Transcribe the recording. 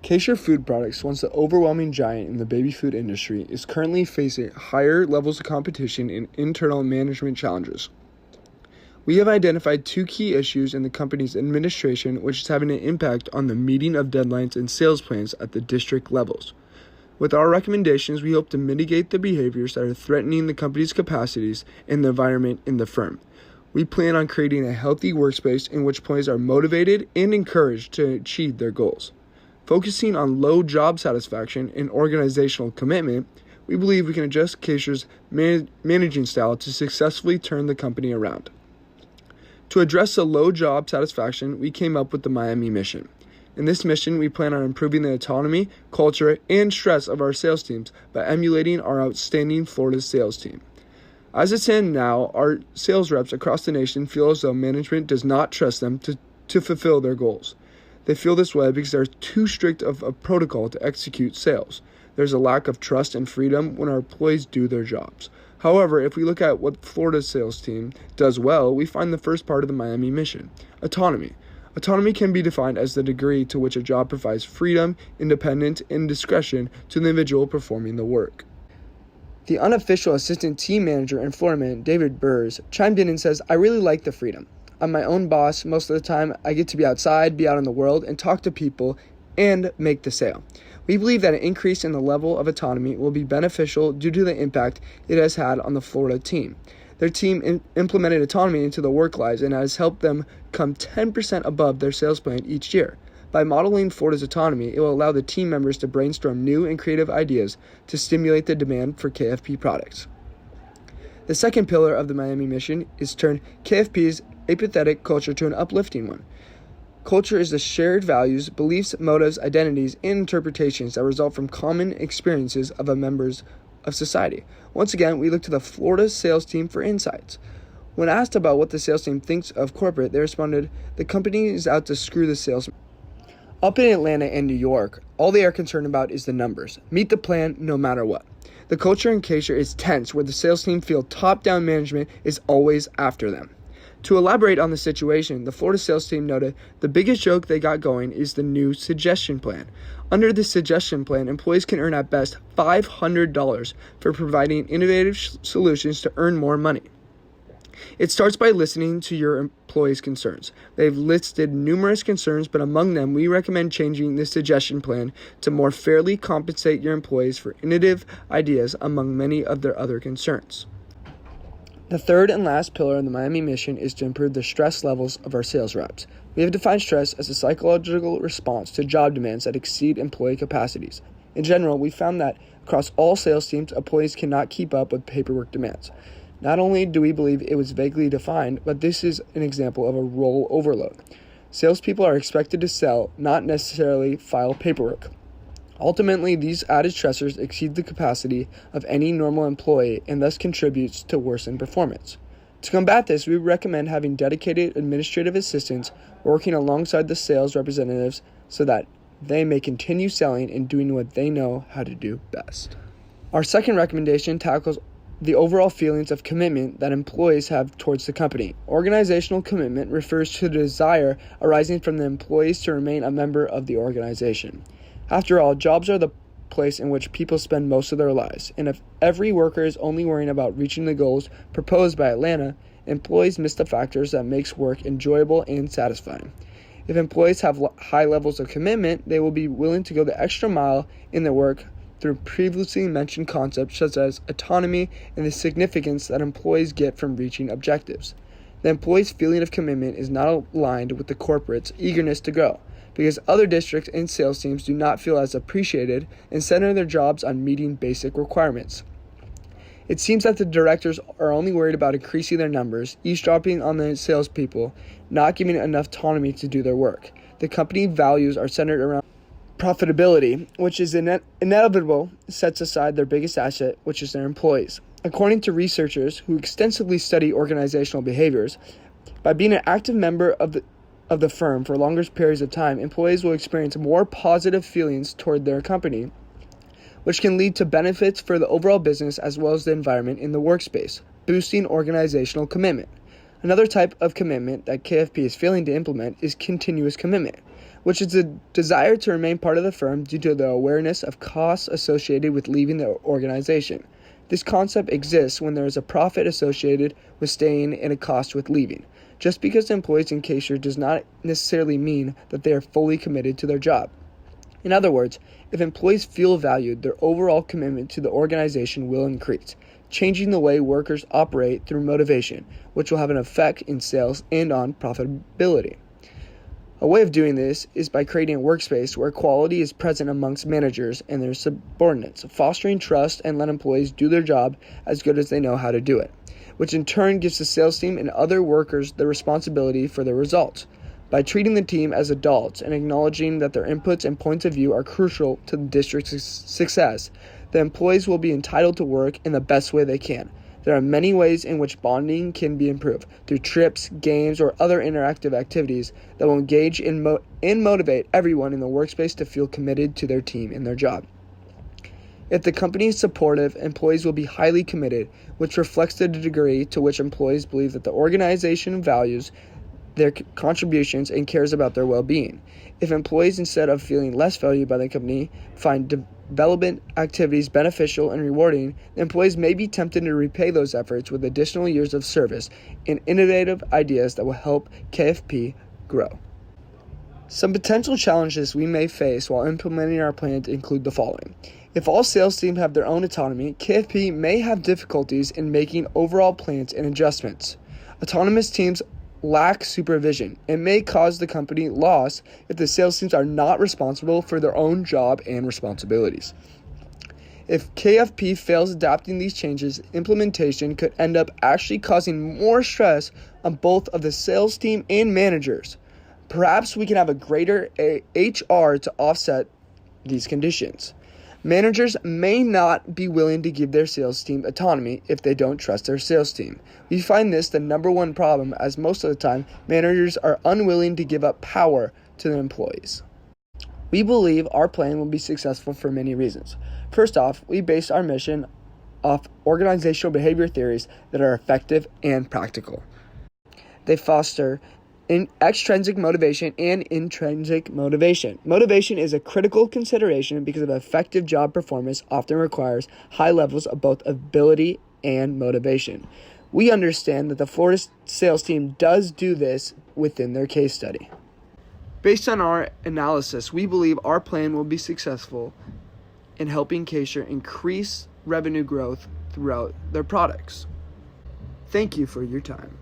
Kaiser Food Products, once the overwhelming giant in the baby food industry, is currently facing higher levels of competition and internal management challenges. We have identified two key issues in the company's administration, which is having an impact on the meeting of deadlines and sales plans at the district levels. With our recommendations, we hope to mitigate the behaviors that are threatening the company's capacities and the environment in the firm. We plan on creating a healthy workspace in which employees are motivated and encouraged to achieve their goals. Focusing on low job satisfaction and organizational commitment, we believe we can adjust Kaiser's managing style to successfully turn the company around. To address the low job satisfaction, we came up with the Miami mission. In this mission, we plan on improving the autonomy, culture, and stress of our sales teams by emulating our outstanding Florida sales team. As it stands now, our sales reps across the nation feel as though management does not trust them to fulfill their goals. They feel this way because they're too strict of a protocol to execute sales. There's a lack of trust and freedom when our employees do their jobs. However, if we look at what Florida's sales team does well, we find the first part of the Miami mission, autonomy. Autonomy can be defined as the degree to which a job provides freedom, independence, and discretion to the individual performing the work. The unofficial assistant team manager and floorman, David Burrs, chimed in and says, "I really like the freedom. I'm my own boss. Most of the time, I get to be outside, be out in the world, and talk to people and make the sale." We believe that an increase in the level of autonomy will be beneficial due to the impact it has had on the Florida team. Their team implemented autonomy into their work lives and has helped them come 10% above their sales plan each year. By modeling Florida's autonomy, it will allow the team members to brainstorm new and creative ideas to stimulate the demand for KFP products. The second pillar of the Miami mission is to turn KFP's apathetic culture to an uplifting one. Culture is the shared values, beliefs, motives, identities, and interpretations that result from common experiences of members of society. Once again, we look to the Florida sales team for insights. When asked about what the sales team thinks of corporate, they responded, "The company is out to screw the salesman." Up in Atlanta and New York, all they are concerned about is the numbers. Meet the plan no matter what. The culture in Kaiser is tense, where the sales team feel top-down management is always after them. To elaborate on the situation, the Florida sales team noted the biggest joke they got going is the new suggestion plan. Under the suggestion plan, employees can earn at best $500 for providing innovative solutions to earn more money. It starts by listening to your employees' concerns. They've listed numerous concerns, but among them, we recommend changing the suggestion plan to more fairly compensate your employees for innovative ideas among many of their other concerns. The third and last pillar of the Miami mission is to improve the stress levels of our sales reps. We have defined stress as a psychological response to job demands that exceed employee capacities. In general, we found that across all sales teams, employees cannot keep up with paperwork demands. Not only do we believe it was vaguely defined, but this is an example of a role overload. Salespeople are expected to sell, not necessarily file paperwork. Ultimately, these added stressors exceed the capacity of any normal employee and thus contributes to worsened performance. To combat this, we recommend having dedicated administrative assistants working alongside the sales representatives so that they may continue selling and doing what they know how to do best. Our second recommendation tackles the overall feelings of commitment that employees have towards the company. Organizational commitment refers to the desire arising from the employees to remain a member of the organization. After all, jobs are the place in which people spend most of their lives, and if every worker is only worrying about reaching the goals proposed by Atlanta, employees miss the factors that makes work enjoyable and satisfying. If employees have high levels of commitment, they will be willing to go the extra mile in their work through previously mentioned concepts such as autonomy and the significance that employees get from reaching objectives. The employee's feeling of commitment is not aligned with the corporate's eagerness to grow, because other districts and sales teams do not feel as appreciated and center their jobs on meeting basic requirements. It seems that the directors are only worried about increasing their numbers, eavesdropping on the salespeople, not giving enough autonomy to do their work. The company values are centered around profitability, which is inevitable, sets aside their biggest asset, which is their employees. According to researchers who extensively study organizational behaviors, by being an active member of the firm for longer periods of time, employees will experience more positive feelings toward their company, which can lead to benefits for the overall business as well as the environment in the workspace, boosting organizational commitment. Another type of commitment that KFP is failing to implement is continuous commitment, which is a desire to remain part of the firm due to the awareness of costs associated with leaving the organization. This concept exists when there is a profit associated with staying and a cost with leaving. Just because employees in Kaiser does not necessarily mean that they are fully committed to their job. In other words, if employees feel valued, their overall commitment to the organization will increase, changing the way workers operate through motivation, which will have an effect in sales and on profitability. A way of doing this is by creating a workspace where quality is present amongst managers and their subordinates, fostering trust and let employees do their job as good as they know how to do it, which in turn gives the sales team and other workers the responsibility for their results. By treating the team as adults and acknowledging that their inputs and points of view are crucial to the district's success, the employees will be entitled to work in the best way they can. There are many ways in which bonding can be improved, through trips, games, or other interactive activities that will engage and motivate everyone in the workspace to feel committed to their team and their job. If the company is supportive, employees will be highly committed, which reflects the degree to which employees believe that the organization values their contributions and cares about their well-being. If employees, instead of feeling less valued by the company, find development activities beneficial and rewarding, the employees may be tempted to repay those efforts with additional years of service and innovative ideas that will help KFP grow. Some potential challenges we may face while implementing our plan include the following. If all sales teams have their own autonomy, KFP may have difficulties in making overall plans and adjustments. Autonomous teams lack supervision and may cause the company loss if the sales teams are not responsible for their own job and responsibilities. If KFP fails adapting these changes, implementation could end up actually causing more stress on both of the sales team and managers. Perhaps we can have a greater HR to offset these conditions. Managers may not be willing to give their sales team autonomy if they don't trust their sales team. We find this the number one problem, as most of the time, managers are unwilling to give up power to their employees. We believe our plan will be successful for many reasons. First off, we base our mission off organizational behavior theories that are effective and practical. They foster extrinsic motivation and intrinsic motivation. Motivation is a critical consideration because of effective job performance often requires high levels of both ability and motivation. We understand that the Florida sales team does do this within their case study. Based on our analysis, we believe our plan will be successful in helping Kaiser increase revenue growth throughout their products. Thank you for your time.